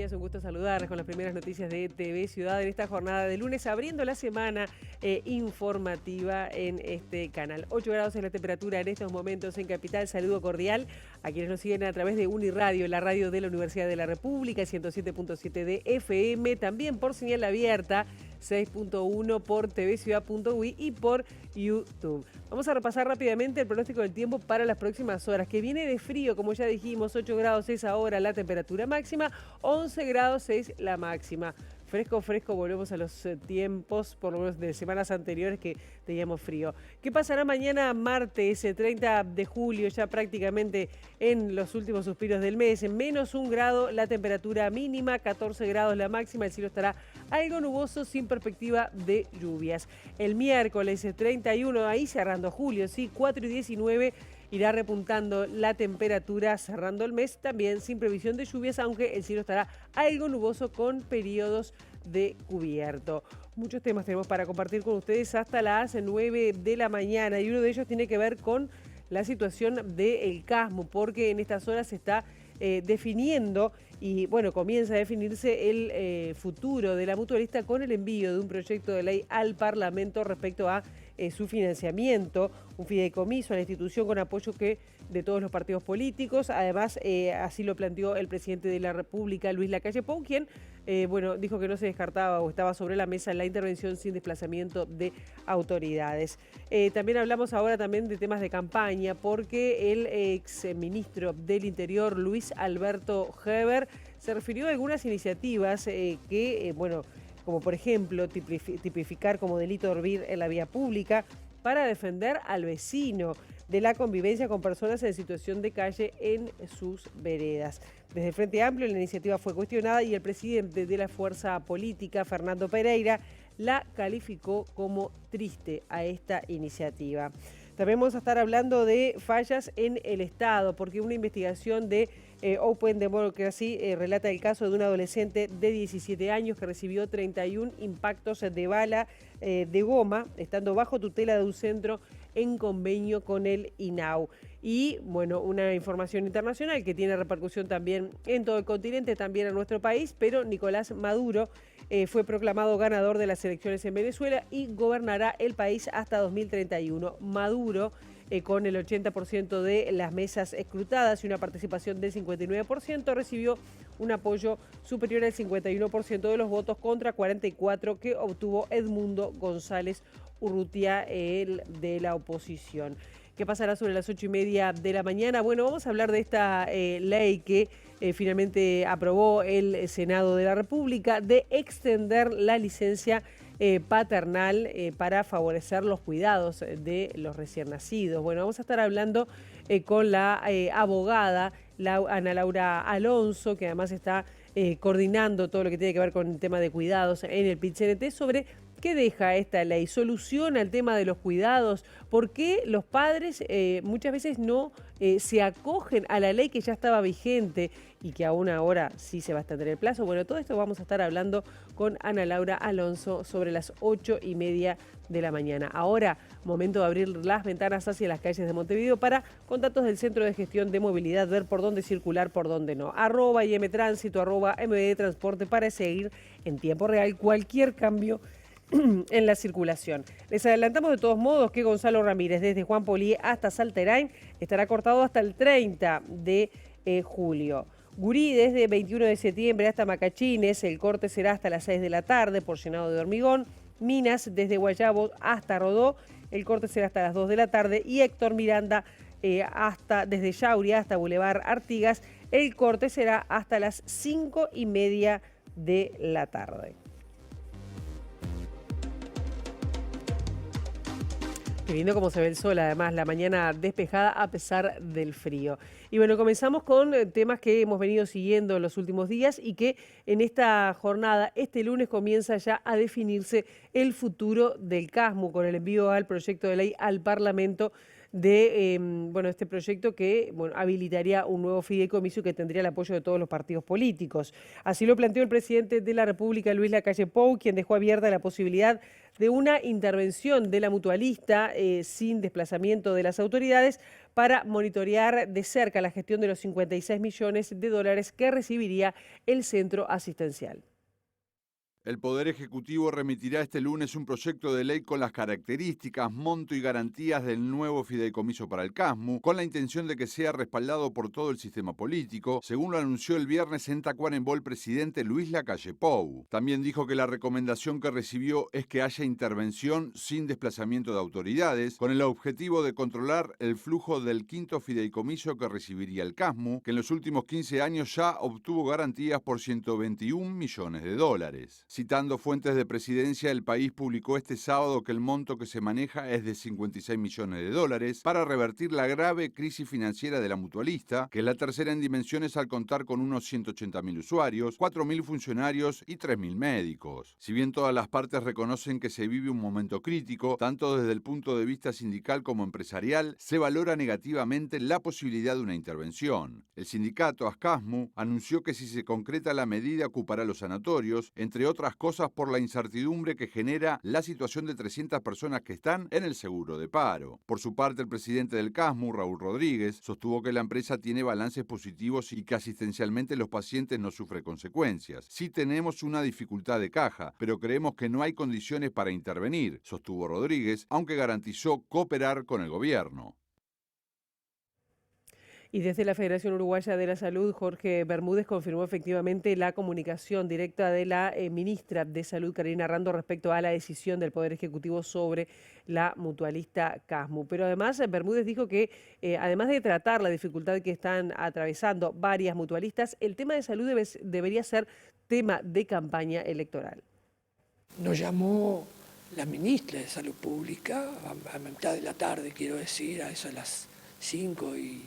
días, un gusto saludarles con las primeras noticias de TV Ciudad en esta jornada de lunes, abriendo la semana informativa en este canal. 8 grados es la temperatura en estos momentos en Capital. Saludo cordial a quienes nos siguen a través de Uniradio, la radio de la Universidad de la República, 107.7 de FM, también por señal abierta, 6.1 por tvciudad.uy y por YouTube. Vamos a repasar rápidamente el pronóstico del tiempo para las próximas horas, que viene de frío, como ya dijimos, 8 grados es ahora la temperatura máxima, 11 grados es la máxima. Fresco, fresco, volvemos a los tiempos, por lo menos de semanas anteriores que teníamos frío. ¿Qué pasará mañana martes, 30 de julio, ya prácticamente en los últimos suspiros del mes? En menos 1 grado la temperatura mínima, 14 grados la máxima, el cielo estará algo nuboso sin perspectiva de lluvias. El miércoles 31, ahí cerrando julio, sí, 4 y 19, irá repuntando la temperatura cerrando el mes, también sin previsión de lluvias, aunque el cielo estará algo nuboso con periodos de cubierto. Muchos temas tenemos para compartir con ustedes hasta las 9 de la mañana y uno de ellos tiene que ver con la situación del Casmo, porque en estas horas se está definiendo y bueno, comienza a definirse el futuro de la mutualista con el envío de un proyecto de ley al Parlamento respecto a su financiamiento, un fideicomiso a la institución con apoyo de todos los partidos políticos. Además, así lo planteó el presidente de la República, Luis Lacalle Pou, quien bueno, dijo que no se descartaba o estaba sobre la mesa la intervención sin desplazamiento de autoridades. También hablamos ahora también de temas de campaña, porque el ex ministro del Interior, Luis Alberto Heber, se refirió a algunas iniciativas bueno, como por ejemplo tipificar como delito dormir en la vía pública para defender al vecino de la convivencia con personas en situación de calle en sus veredas. Desde el Frente Amplio la iniciativa fue cuestionada y el presidente de la fuerza política, Fernando Pereira, la calificó como triste a esta iniciativa. También vamos a estar hablando de fallas en el Estado, porque una investigación de Open Democracy relata el caso de un adolescente de 17 años que recibió 31 impactos de bala de goma, estando bajo tutela de un centro en convenio con el INAU. Y bueno, una información internacional que tiene repercusión también en todo el continente, también en nuestro país, pero Nicolás Maduro fue proclamado ganador de las elecciones en Venezuela y gobernará el país hasta 2031. Maduro, con el 80% de las mesas escrutadas y una participación del 59%, recibió un apoyo superior al 51% de los votos contra 44% que obtuvo Edmundo González Urrutia, el de la oposición. ¿Qué pasará sobre las 8:30 de la mañana? Bueno, vamos a hablar de esta ley que finalmente aprobó el Senado de la República de extender la licencia paternal para favorecer los cuidados de los recién nacidos. Bueno, vamos a estar hablando con la abogada Ana Laura Alonso, que además está coordinando todo lo que tiene que ver con el tema de cuidados en el PIT-CNT, sobre ¿qué deja esta ley? ¿Soluciona el tema de los cuidados? ¿Por qué los padres muchas veces no se acogen a la ley que ya estaba vigente y que aún ahora sí se va a extender el plazo? Bueno, todo esto vamos a estar hablando con Ana Laura Alonso sobre las 8:30 de la mañana. Ahora, momento de abrir las ventanas hacia las calles de Montevideo para, con datos del Centro de Gestión de Movilidad, ver por dónde circular, por dónde no. @IMTránsito, @MB Transporte para seguir en tiempo real cualquier cambio en la circulación. Les adelantamos de todos modos que Gonzalo Ramírez, desde Juan Polié hasta Salterain, estará cortado hasta el 30 de julio. Gurí, desde 21 de septiembre hasta Macachines, el corte será hasta las 6 de la tarde por llenado de hormigón. Minas, desde Guayabo hasta Rodó, el corte será hasta las 2 de la tarde. Y Héctor Miranda, desde Yauria hasta Boulevard Artigas, el corte será hasta las 5:30 de la tarde. Qué lindo cómo se ve el sol, además, la mañana despejada a pesar del frío. Y bueno, comenzamos con temas que hemos venido siguiendo en los últimos días y que en esta jornada, este lunes, comienza ya a definirse el futuro del Casmo con el envío al proyecto de ley al Parlamento de bueno, este proyecto que bueno, habilitaría un nuevo fideicomiso que tendría el apoyo de todos los partidos políticos. Así lo planteó el presidente de la República, Luis Lacalle Pou, quien dejó abierta la posibilidad de una intervención de la mutualista sin desplazamiento de las autoridades para monitorear de cerca la gestión de los 56 millones de dólares que recibiría el centro asistencial. El Poder Ejecutivo remitirá este lunes un proyecto de ley con las características, monto y garantías del nuevo fideicomiso para el CASMU, con la intención de que sea respaldado por todo el sistema político, según lo anunció el viernes en Tacuarembó el presidente Luis Lacalle Pou. También dijo que la recomendación que recibió es que haya intervención sin desplazamiento de autoridades, con el objetivo de controlar el flujo del quinto fideicomiso que recibiría el CASMU, que en los últimos 15 años ya obtuvo garantías por 121 millones de dólares. Citando fuentes de Presidencia, El País publicó este sábado que el monto que se maneja es de 56 millones de dólares para revertir la grave crisis financiera de la mutualista, que es la tercera en dimensiones al contar con unos 180.000 usuarios, 4.000 funcionarios y 3.000 médicos. Si bien todas las partes reconocen que se vive un momento crítico, tanto desde el punto de vista sindical como empresarial, se valora negativamente la posibilidad de una intervención. El sindicato ASCASMU anunció que si se concreta la medida ocupará los sanatorios, entre otras cosas por la incertidumbre que genera la situación de 300 personas que están en el seguro de paro. Por su parte, el presidente del CASMU, Raúl Rodríguez, sostuvo que la empresa tiene balances positivos y que asistencialmente los pacientes no sufren consecuencias. Sí tenemos una dificultad de caja, pero creemos que no hay condiciones para intervenir, sostuvo Rodríguez, aunque garantizó cooperar con el gobierno. Y desde la Federación Uruguaya de la Salud, Jorge Bermúdez confirmó efectivamente la comunicación directa de la ministra de Salud, Carolina Rando, respecto a la decisión del Poder Ejecutivo sobre la mutualista CASMU. Pero además, Bermúdez dijo que, además de tratar la dificultad que están atravesando varias mutualistas, el tema de salud debería ser tema de campaña electoral. Nos llamó la ministra de Salud Pública a mitad de la tarde, quiero decir, a eso de las 5 y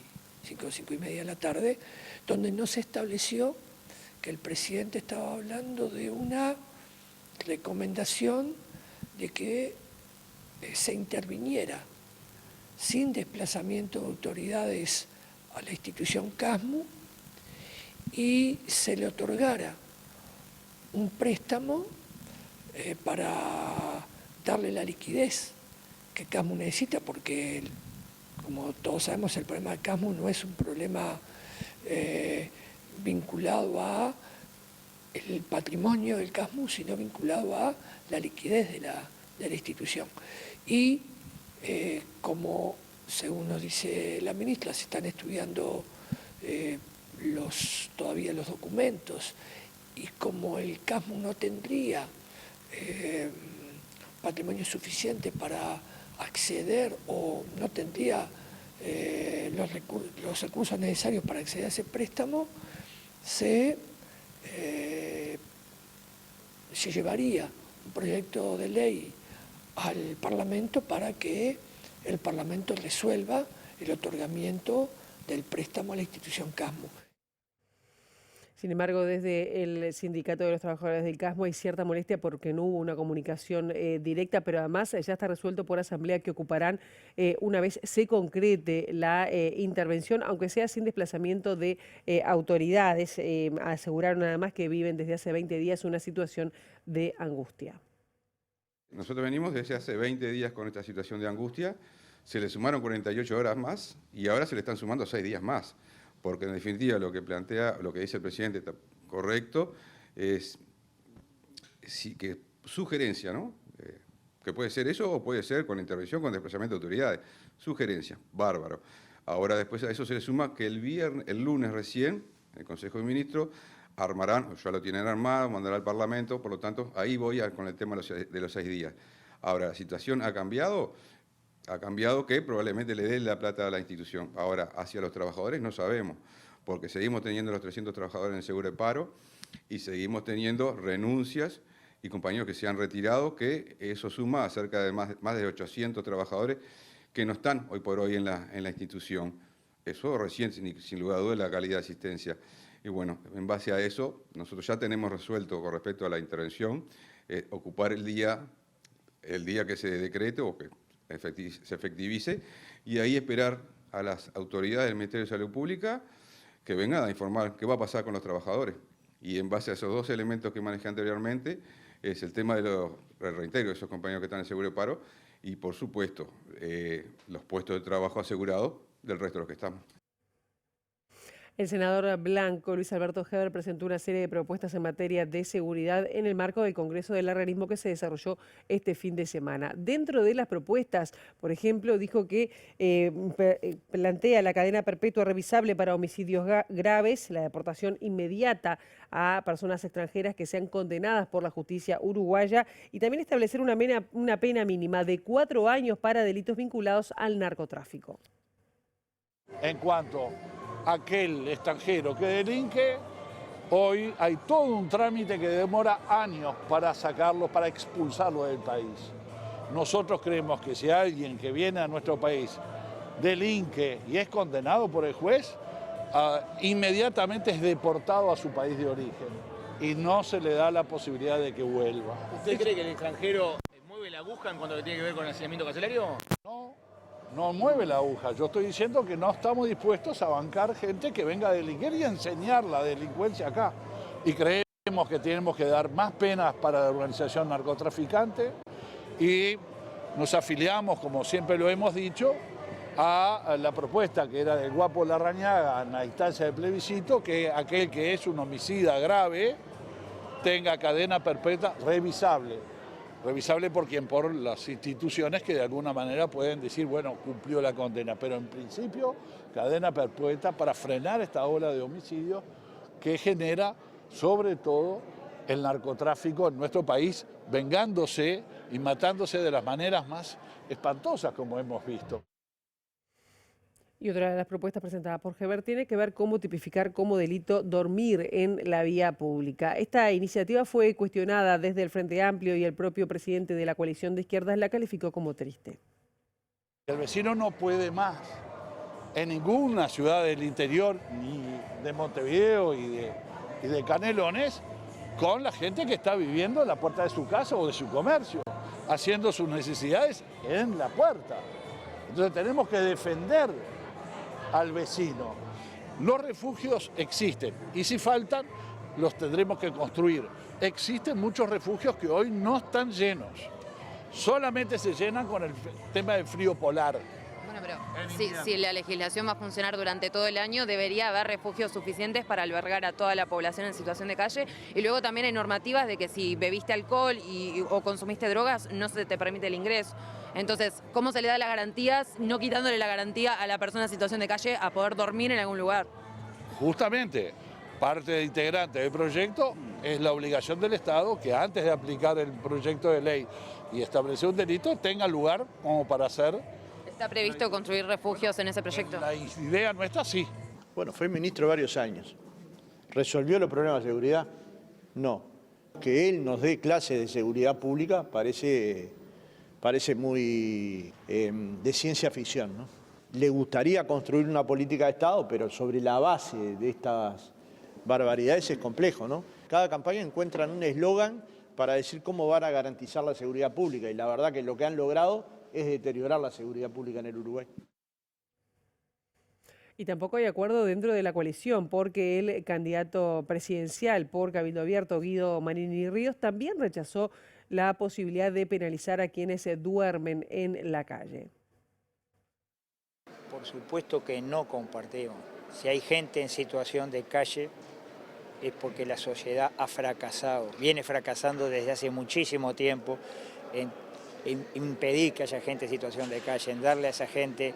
media de la tarde, donde no se estableció que el presidente estaba hablando de una recomendación de que se interviniera sin desplazamiento de autoridades a la institución CASMU y se le otorgara un préstamo para darle la liquidez que CASMU necesita, porque como todos sabemos, el problema de CASMU no es un problema vinculado a el patrimonio del CASMU, sino vinculado a la liquidez de la institución. Y como, según nos dice la ministra, se están estudiando todavía los documentos, y como el CASMU no tendría patrimonio suficiente para acceder o no tendría los recursos necesarios para acceder a ese préstamo, se llevaría un proyecto de ley al Parlamento para que el Parlamento resuelva el otorgamiento del préstamo a la institución CASMU. Sin embargo, desde el Sindicato de los Trabajadores del CASMU hay cierta molestia porque no hubo una comunicación directa, pero además ya está resuelto por asamblea que ocuparán una vez se concrete la intervención, aunque sea sin desplazamiento de autoridades. Aseguraron además que viven desde hace 20 días una situación de angustia. Nosotros venimos desde hace 20 días con esta situación de angustia, se le sumaron 48 horas más y ahora se le están sumando 6 días más. Porque en definitiva lo que plantea, lo que dice el presidente está correcto, es que sugerencia, ¿no? Que puede ser eso o puede ser con intervención, con desplazamiento de autoridades. Sugerencia, bárbaro. Ahora después a eso se le suma que el lunes recién, el Consejo de Ministros armarán, ya lo tienen armado, mandará al Parlamento, por lo tanto ahí voy con el tema de los 6 días. Ahora, ¿la situación ha cambiado? Ha cambiado que probablemente le dé la plata a la institución. Ahora, hacia los trabajadores no sabemos, porque seguimos teniendo los 300 trabajadores en el seguro de paro y seguimos teniendo renuncias y compañeros que se han retirado, que eso suma a cerca de más de 800 trabajadores que no están hoy por hoy en la institución. Eso recién, sin lugar a dudas, la calidad de asistencia. Y bueno, en base a eso, nosotros ya tenemos resuelto con respecto a la intervención, ocupar el día que se decrete o que se efectivice y ahí esperar a las autoridades del Ministerio de Salud Pública que vengan a informar qué va a pasar con los trabajadores. Y en base a esos dos elementos que manejé anteriormente, es el tema del reintegro de esos compañeros que están en seguro de paro y, por supuesto, los puestos de trabajo asegurados del resto de los que estamos. El senador blanco Luis Alberto Heber presentó una serie de propuestas en materia de seguridad en el marco del Congreso del Herrerismo que se desarrolló este fin de semana. Dentro de las propuestas, por ejemplo, dijo que plantea la cadena perpetua revisable para homicidios graves, la deportación inmediata a personas extranjeras que sean condenadas por la justicia uruguaya y también establecer una pena mínima de 4 años para delitos vinculados al narcotráfico. En cuanto a aquel extranjero que delinque, hoy hay todo un trámite que demora años para sacarlo, para expulsarlo del país. Nosotros creemos que si alguien que viene a nuestro país delinque y es condenado por el juez, inmediatamente es deportado a su país de origen y no se le da la posibilidad de que vuelva. ¿Usted cree que el extranjero mueve la aguja en cuanto a lo que tiene que ver con el hacinamiento carcelario? No mueve la aguja. Yo estoy diciendo que no estamos dispuestos a bancar gente que venga a delinquir y a enseñar la delincuencia acá. Y creemos que tenemos que dar más penas para la organización narcotraficante y nos afiliamos, como siempre lo hemos dicho, a la propuesta que era del Guapo Larrañaga en la instancia de plebiscito, que aquel que es un homicida grave tenga cadena perpetua revisable. Revisable por quien, por las instituciones que de alguna manera pueden decir, bueno, cumplió la condena, pero en principio cadena perpetua para frenar esta ola de homicidios que genera sobre todo el narcotráfico en nuestro país, vengándose y matándose de las maneras más espantosas como hemos visto. Y otra de las propuestas presentadas por Heber tiene que ver cómo tipificar como delito dormir en la vía pública. Esta iniciativa fue cuestionada desde el Frente Amplio y el propio presidente de la coalición de izquierdas la calificó como triste. El vecino no puede más en ninguna ciudad del interior, ni de Montevideo y de Canelones, con la gente que está viviendo en la puerta de su casa o de su comercio, haciendo sus necesidades en la puerta. Entonces tenemos que defender al vecino. Los refugios existen y si faltan los tendremos que construir. Existen muchos refugios que hoy no están llenos, solamente se llenan con el tema del frío polar. Bueno, pero si la legislación va a funcionar durante todo el año, debería haber refugios suficientes para albergar a toda la población en situación de calle. Y luego también hay normativas de que si bebiste alcohol o consumiste drogas, no se te permite el ingreso. Entonces, ¿cómo se le da las garantías, no quitándole la garantía a la persona en situación de calle a poder dormir en algún lugar? Justamente, parte integrante del proyecto es la obligación del Estado que antes de aplicar el proyecto de ley y establecer un delito, tenga lugar como para hacer. ¿Está previsto construir refugios en ese proyecto? La idea nuestra sí. Bueno, fue ministro varios años. ¿Resolvió los problemas de seguridad? No. Que él nos dé clases de seguridad pública parece muy de ciencia ficción, ¿no? Le gustaría construir una política de Estado, pero sobre la base de estas barbaridades es complejo, ¿no? Cada campaña encuentran un eslogan para decir cómo van a garantizar la seguridad pública y la verdad que lo que han logrado es deteriorar la seguridad pública en el Uruguay. Y tampoco hay acuerdo dentro de la coalición porque el candidato presidencial por Cabildo Abierto, Guido Manini Ríos, también rechazó la posibilidad de penalizar a quienes duermen en la calle. Por supuesto que no compartimos. Si hay gente en situación de calle es porque la sociedad ha fracasado, viene fracasando desde hace muchísimo tiempo en impedir que haya gente en situación de calle, en darle a esa gente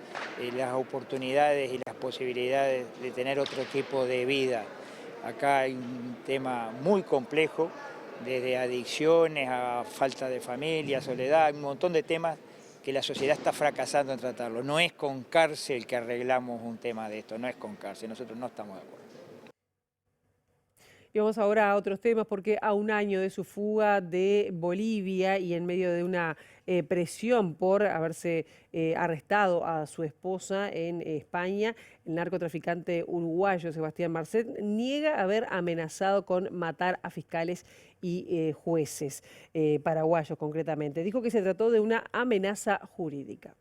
las oportunidades y las posibilidades de tener otro tipo de vida. Acá hay un tema muy complejo, desde adicciones a falta de familia, soledad, hay un montón de temas que la sociedad está fracasando en tratarlo. No es con cárcel que arreglamos un tema de esto, no es con cárcel, nosotros no estamos de acuerdo. Y vamos ahora a otros temas porque a un año de su fuga de Bolivia y en medio de una presión por haberse arrestado a su esposa en España, el narcotraficante uruguayo Sebastián Marcet niega haber amenazado con matar a fiscales y jueces paraguayos concretamente. Dijo que se trató de una amenaza jurídica.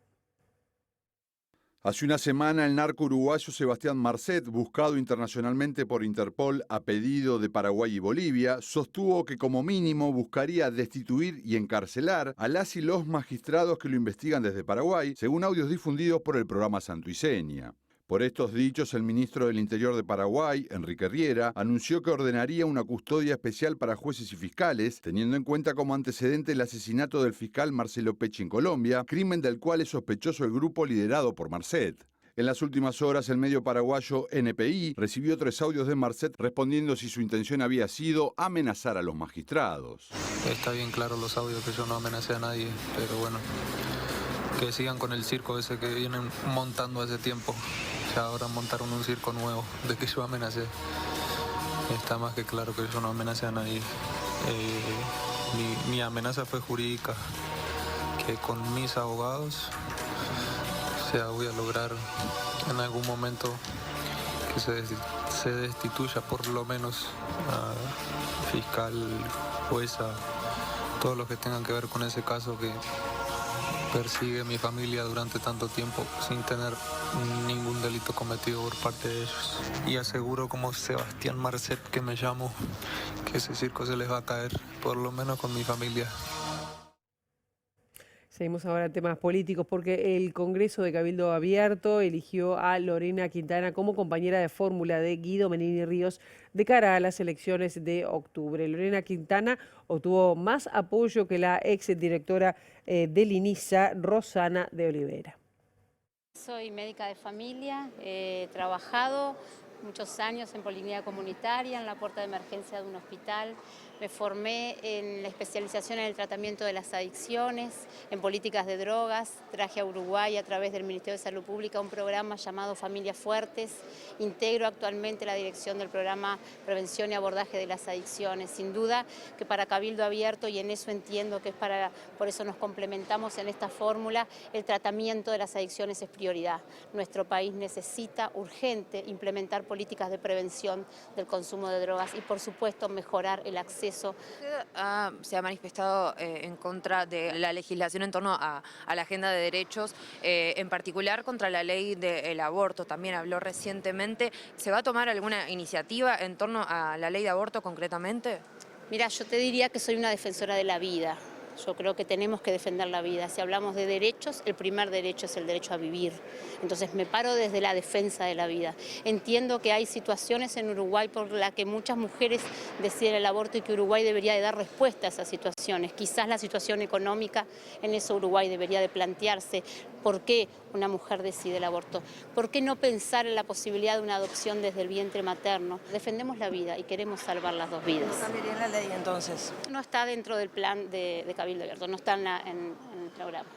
Hace una semana, el narco uruguayo Sebastián Marcet, buscado internacionalmente por Interpol a pedido de Paraguay y Bolivia, sostuvo que como mínimo buscaría destituir y encarcelar a las y los magistrados que lo investigan desde Paraguay, según audios difundidos por el programa Santuiseña. Por estos dichos, el ministro del Interior de Paraguay, Enrique Riera, anunció que ordenaría una custodia especial para jueces y fiscales, teniendo en cuenta como antecedente el asesinato del fiscal Marcelo Pecci en Colombia, crimen del cual es sospechoso el grupo liderado por Marcet. En las últimas horas, el medio paraguayo NPI recibió 3 audios de Marcet respondiendo si su intención había sido amenazar a los magistrados. Está bien claro los audios que yo no amenacé a nadie, pero bueno, que sigan con el circo ese que vienen montando hace tiempo. Ya ahora montaron un circo nuevo de que yo amenacé. Está más que claro que yo no amenacé a nadie. Mi amenaza fue jurídica, que con mis abogados voy a lograr en algún momento que se destituya por lo menos a fiscal, jueza, todos los que tengan que ver con ese caso que persigue a mi familia durante tanto tiempo sin tener ningún delito cometido por parte de ellos. Y aseguro como Sebastián Marcet, que me llamo, que ese circo se les va a caer, por lo menos con mi familia. Seguimos ahora en temas políticos porque el Congreso de Cabildo Abierto eligió a Lorena Quintana como compañera de fórmula de Guido Menini Ríos de cara a las elecciones de octubre. Lorena Quintana obtuvo más apoyo que la exdirectora del INISA, Rosana de Olivera. Soy médica de familia, he trabajado muchos años en policlínica comunitaria, en la puerta de emergencia de un hospital. Me formé en la especialización en el tratamiento de las adicciones, en políticas de drogas. Traje a Uruguay a través del Ministerio de Salud Pública un programa llamado Familias Fuertes. Integro actualmente la dirección del programa Prevención y Abordaje de las Adicciones. Sin duda que para Cabildo Abierto, y en eso entiendo que es por eso nos complementamos en esta fórmula, el tratamiento de las adicciones es prioridad. Nuestro país necesita urgente implementar políticas de prevención del consumo de drogas y, por supuesto, mejorar el acceso. Usted se ha manifestado en contra de la legislación en torno a la agenda de derechos, en particular contra la ley del aborto. También habló recientemente. ¿Se va a tomar alguna iniciativa en torno a la ley de aborto concretamente? Mira, yo te diría que soy una defensora de la vida. Yo creo que tenemos que defender la vida. Si hablamos de derechos, el primer derecho es el derecho a vivir. Entonces me paro desde la defensa de la vida. Entiendo que hay situaciones en Uruguay por las que muchas mujeres deciden el aborto y que Uruguay debería de dar respuesta a esas situaciones. Quizás la situación económica, en eso Uruguay debería de plantearse por qué una mujer decide el aborto. ¿Por qué no pensar en la posibilidad de una adopción desde el vientre materno? Defendemos la vida y queremos salvar las dos vidas. ¿No cambiaría la ley entonces? No está dentro del plan de Cabildo Abierto, no está en el programa.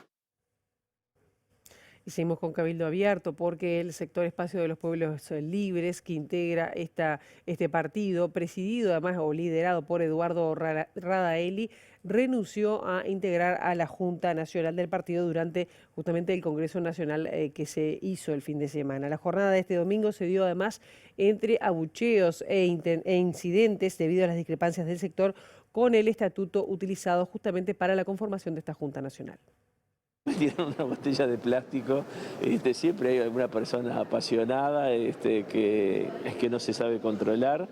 Y seguimos con Cabildo Abierto porque el sector Espacio de los Pueblos Libres, que integra este partido, presidido además o liderado por Eduardo Radaeli, renunció a integrar a la Junta Nacional del partido durante justamente el Congreso Nacional que se hizo el fin de semana. La jornada de este domingo se dio además entre abucheos e incidentes debido a las discrepancias del sector con el estatuto utilizado justamente para la conformación de esta Junta Nacional. Me tiraron una botella de plástico, siempre hay alguna persona apasionada que no se sabe controlar,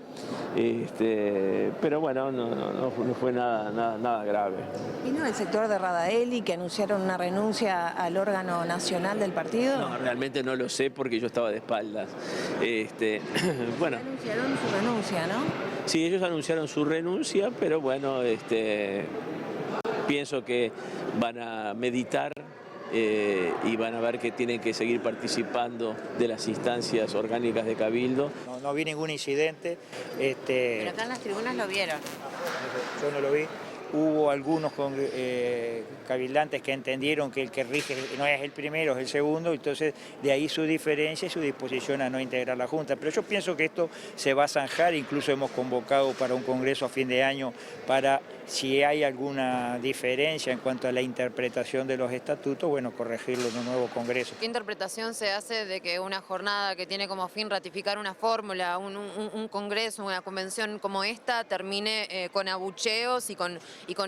pero bueno, no fue nada grave. ¿Vino el sector de Radaeli que anunciaron una renuncia al órgano nacional del partido? No, realmente no lo sé porque yo estaba de espaldas. Bueno. Anunciaron su renuncia, ¿no? Sí, ellos anunciaron su renuncia, pero bueno, pienso que van a meditar y van a ver que tienen que seguir participando de las instancias orgánicas de Cabildo. No vi ningún incidente. Pero acá en las tribunas lo vieron. Yo no lo vi. Hubo algunos cabildantes que entendieron que el que rige no es el primero, es el segundo, entonces de ahí su diferencia y su disposición a no integrar la Junta. Pero yo pienso que esto se va a zanjar, incluso hemos convocado para un congreso a fin de año para, si hay alguna diferencia en cuanto a la interpretación de los estatutos, bueno, corregirlo en un nuevo congreso. ¿Qué interpretación se hace de que una jornada que tiene como fin ratificar una fórmula, un congreso, una convención como esta, termine con abucheos y con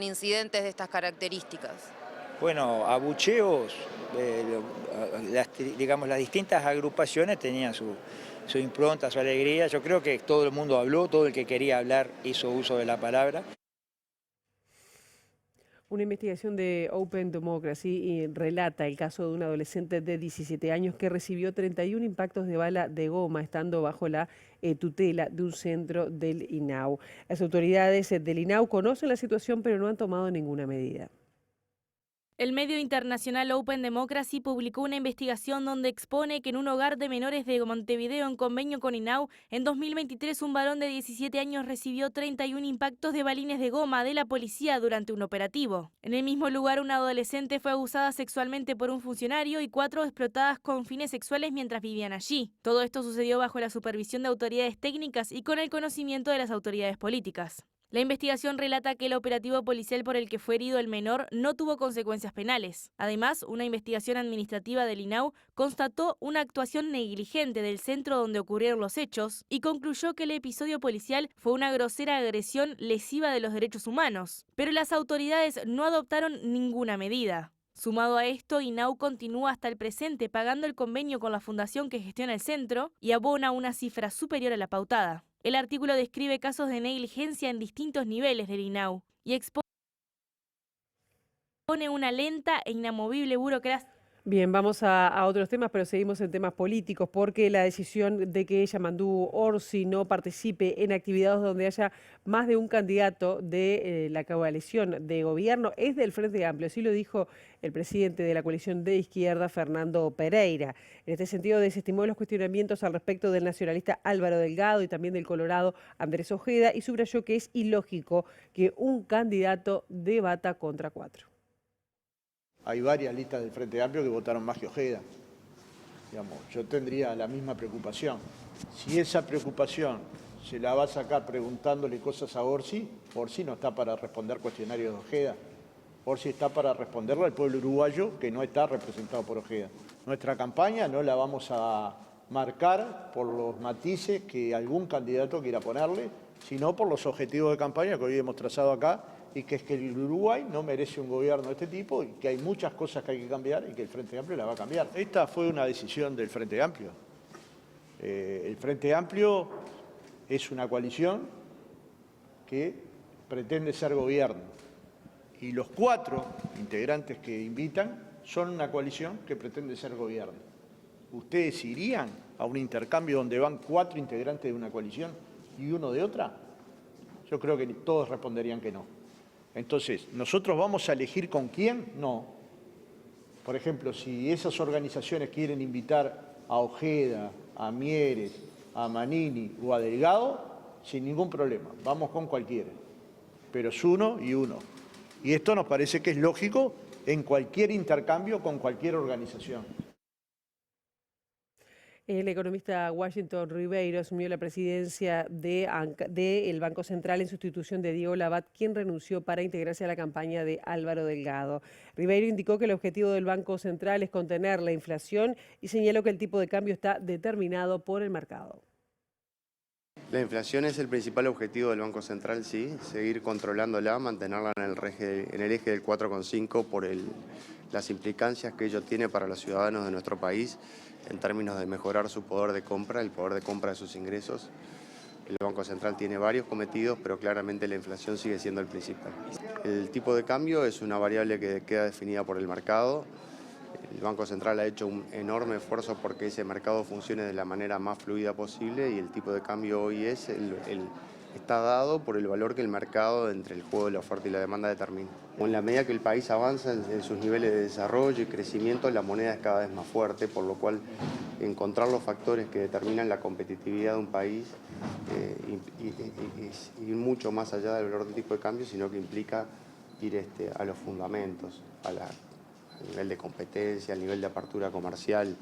incidentes de estas características? Bueno, abucheos, digamos, las distintas agrupaciones tenían su impronta, su alegría. Yo creo que todo el mundo habló, todo el que quería hablar hizo uso de la palabra. Una investigación de Open Democracy relata el caso de un adolescente de 17 años que recibió 31 impactos de bala de goma estando bajo la tutela de un centro del INAU. Las autoridades del INAU conocen la situación pero no han tomado ninguna medida. El medio internacional Open Democracy publicó una investigación donde expone que en un hogar de menores de Montevideo en convenio con INAU, en 2023 un varón de 17 años recibió 31 impactos de balines de goma de la policía durante un operativo. En el mismo lugar, una adolescente fue abusada sexualmente por un funcionario y 4 explotadas con fines sexuales mientras vivían allí. Todo esto sucedió bajo la supervisión de autoridades técnicas y con el conocimiento de las autoridades políticas. La investigación relata que el operativo policial por el que fue herido el menor no tuvo consecuencias penales. Además, una investigación administrativa del INAU constató una actuación negligente del centro donde ocurrieron los hechos y concluyó que el episodio policial fue una grosera agresión lesiva de los derechos humanos. Pero las autoridades no adoptaron ninguna medida. Sumado a esto, INAU continúa hasta el presente pagando el convenio con la fundación que gestiona el centro y abona una cifra superior a la pautada. El artículo describe casos de negligencia en distintos niveles del INAU y expone una lenta e inamovible burocracia. Bien, vamos a otros temas, pero seguimos en temas políticos, porque la decisión de que Yamandú Orsi no participe en actividades donde haya más de un candidato de la coalición de gobierno es del Frente Amplio. Así lo dijo el presidente de la coalición de izquierda, Fernando Pereira. En este sentido, desestimó los cuestionamientos al respecto del nacionalista Álvaro Delgado y también del colorado Andrés Ojeda y subrayó que es ilógico que un candidato debata contra 4. Hay varias listas del Frente Amplio que votaron más que Ojeda. Digamos, yo tendría la misma preocupación. Si esa preocupación se la va a sacar preguntándole cosas a Orsi, Orsi no está para responder cuestionarios de Ojeda. Orsi está para responderle al pueblo uruguayo que no está representado por Ojeda. Nuestra campaña no la vamos a marcar por los matices que algún candidato quiera ponerle, sino por los objetivos de campaña que hoy hemos trazado acá, y que es que el Uruguay no merece un gobierno de este tipo y que hay muchas cosas que hay que cambiar y que el Frente Amplio la va a cambiar. Esta fue una decisión del Frente Amplio. El Frente Amplio es una coalición que pretende ser gobierno y los 4 integrantes que invitan son una coalición que pretende ser gobierno. ¿Ustedes irían a un intercambio donde van 4 integrantes de una coalición y uno de otra? Yo creo que todos responderían que no. Entonces, ¿nosotros vamos a elegir con quién? No. Por ejemplo, si esas organizaciones quieren invitar a Ojeda, a Mieres, a Manini o a Delgado, sin ningún problema, vamos con cualquiera. Pero es uno y uno. Y esto nos parece que es lógico en cualquier intercambio con cualquier organización. El economista Washington Ribeiro asumió la presidencia del Banco Central en sustitución de Diego Labat, quien renunció para integrarse a la campaña de Álvaro Delgado. Ribeiro indicó que el objetivo del Banco Central es contener la inflación y señaló que el tipo de cambio está determinado por el mercado. La inflación es el principal objetivo del Banco Central, sí, seguir controlándola, mantenerla en el eje del 4,5 por las implicancias que ello tiene para los ciudadanos de nuestro país en términos de mejorar su poder de compra, el poder de compra de sus ingresos. El Banco Central tiene varios cometidos, pero claramente la inflación sigue siendo el principal. El tipo de cambio es una variable que queda definida por el mercado. El Banco Central ha hecho un enorme esfuerzo porque ese mercado funcione de la manera más fluida posible y el tipo de cambio hoy está dado por el valor que el mercado entre el juego de la oferta y la demanda determina. En la medida que el país avanza en sus niveles de desarrollo y crecimiento, la moneda es cada vez más fuerte, por lo cual encontrar los factores que determinan la competitividad de un país y mucho más allá del valor del tipo de cambio, sino que implica ir a los fundamentos, al nivel de competencia, al nivel de apertura comercial,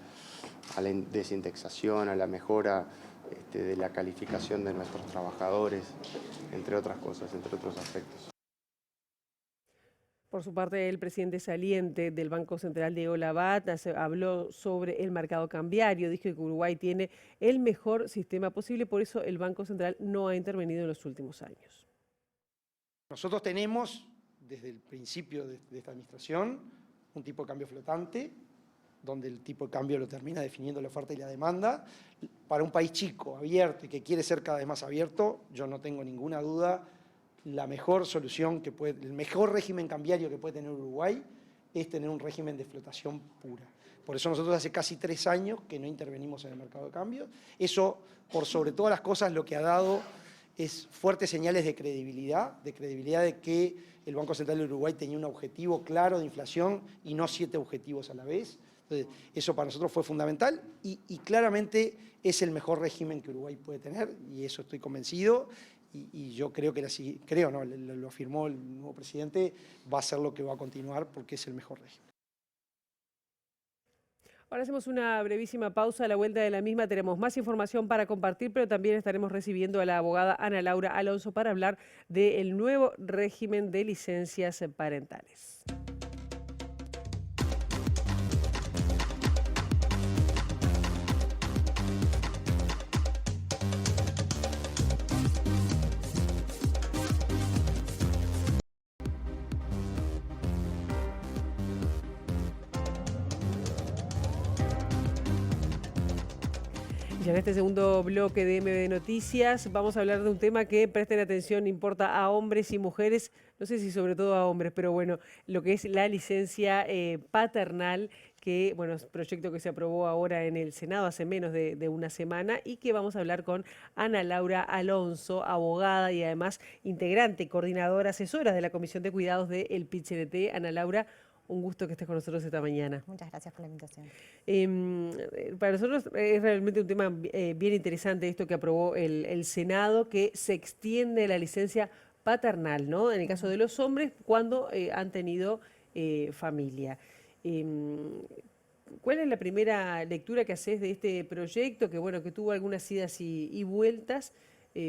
a la desindexación, a la mejora de la calificación de nuestros trabajadores, entre otras cosas, entre otros aspectos. Por su parte, el presidente saliente del Banco Central, Diego Labat, habló sobre el mercado cambiario. Dijo que Uruguay tiene el mejor sistema posible, por eso el Banco Central no ha intervenido en los últimos años. Nosotros tenemos, desde el principio de esta administración, un tipo de cambio flotante, donde el tipo de cambio lo termina definiendo la oferta y la demanda. Para un país chico, abierto y que quiere ser cada vez más abierto, yo no tengo ninguna duda, la mejor solución el mejor régimen cambiario que puede tener Uruguay es tener un régimen de flotación pura. Por eso nosotros hace casi 3 años que no intervenimos en el mercado de cambio. Eso, por sobre todas las cosas, lo que ha dado es fuertes señales de credibilidad de que el Banco Central de Uruguay tenía un objetivo claro de inflación y no 7 objetivos a la vez. Entonces, eso para nosotros fue fundamental y claramente es el mejor régimen que Uruguay puede tener, y eso estoy convencido. Y yo creo que lo afirmó el nuevo presidente, va a ser lo que va a continuar porque es el mejor régimen. Ahora hacemos una brevísima pausa. A la vuelta de la misma tenemos más información para compartir, pero también estaremos recibiendo a la abogada Ana Laura Alonso para hablar del nuevo régimen de licencias parentales. Y en este segundo bloque de MB Noticias vamos a hablar de un tema que, presten atención, importa a hombres y mujeres, no sé si sobre todo a hombres, pero bueno, lo que es la licencia paternal, que bueno, es un proyecto que se aprobó ahora en el Senado hace menos de una semana y que vamos a hablar con Ana Laura Alonso, abogada y además integrante, coordinadora, asesora de la Comisión de Cuidados del PIT-CNT. Ana Laura, un gusto que estés con nosotros esta mañana. Muchas gracias por la invitación. Para nosotros es realmente un tema bien interesante esto que aprobó el Senado, que se extiende la licencia paternal, ¿no? En el caso de los hombres, cuando han tenido familia. ¿Cuál es la primera lectura que haces de este proyecto? Que bueno, que tuvo algunas idas y vueltas,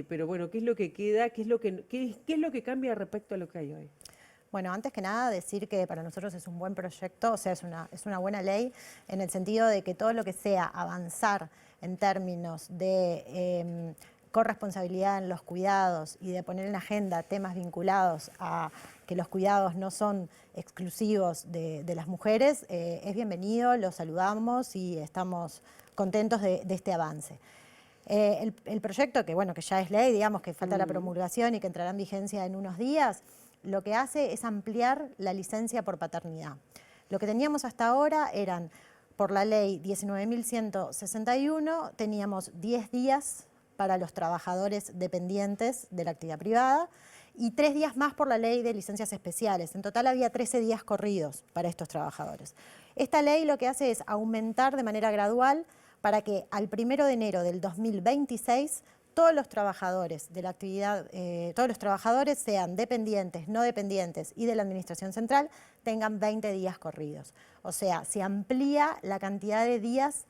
pero bueno, ¿qué es lo que queda? ¿Qué es lo que cambia respecto a lo que hay hoy? Bueno, antes que nada decir que para nosotros es un buen proyecto, o sea, es una buena ley en el sentido de que todo lo que sea avanzar en términos de corresponsabilidad en los cuidados y de poner en agenda temas vinculados a que los cuidados no son exclusivos de las mujeres, es bienvenido, lo saludamos y estamos contentos de este avance. El proyecto, que bueno, que ya es ley, digamos que falta la promulgación y que entrará en vigencia en unos días, lo que hace es ampliar la licencia por paternidad. Lo que teníamos hasta ahora eran, por la ley 19.161, teníamos 10 días para los trabajadores dependientes de la actividad privada y 3 días más por la ley de licencias especiales. En total había 13 días corridos para estos trabajadores. Esta ley lo que hace es aumentar de manera gradual para que al 1 de enero del 2026 todos los trabajadores de la actividad, todos los trabajadores, sean dependientes, no dependientes y de la Administración Central, tengan 20 días corridos. O sea, se amplía la cantidad de días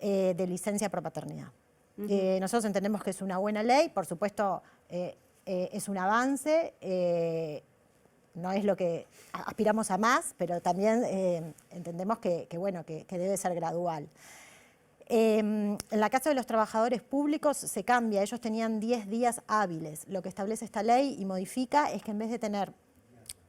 de licencia por paternidad. Nosotros entendemos que es una buena ley, por supuesto es un avance, no es lo que aspiramos a más, pero también entendemos que debe ser gradual. En la caso de los trabajadores públicos se cambia, ellos tenían 10 días hábiles. Lo que establece esta ley y modifica es que en vez de tener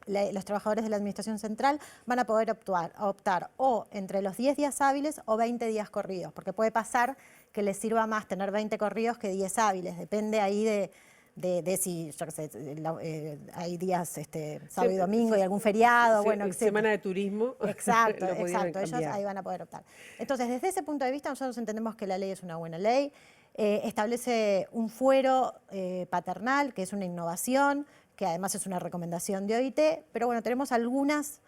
los trabajadores de la Administración Central van a poder optar o entre los 10 días hábiles o 20 días corridos, porque puede pasar que les sirva más tener 20 corridos que 10 hábiles, depende ahí de si, yo qué sé, hay días sábado y domingo y algún feriado, semana de turismo. Exacto, ellos ahí van a poder optar. Entonces, desde ese punto de vista, nosotros entendemos que la ley es una buena ley, establece un fuero paternal, que es una innovación, que además es una recomendación de OIT, pero bueno, tenemos algunos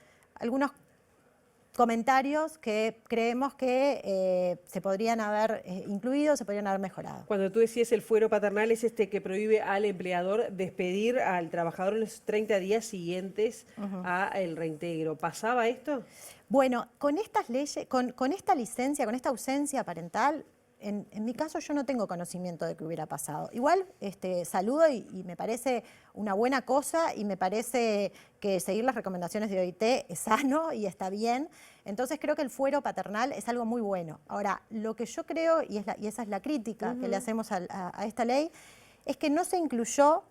comentarios que creemos que se podrían haber incluido, se podrían haber mejorado. Cuando tú decías el fuero paternal, es este que prohíbe al empleador despedir al trabajador en los 30 días siguientes al reintegro. ¿Pasaba esto? Bueno, con estas leyes, con esta licencia, con esta ausencia parental, en mi caso yo no tengo conocimiento de que hubiera pasado. Igual saludo y me parece una buena cosa y me parece que seguir las recomendaciones de OIT es sano y está bien. Entonces creo que el fuero paternal es algo muy bueno. Ahora, lo que yo creo, y esa es la crítica que le hacemos a esta ley, es que no se incluyó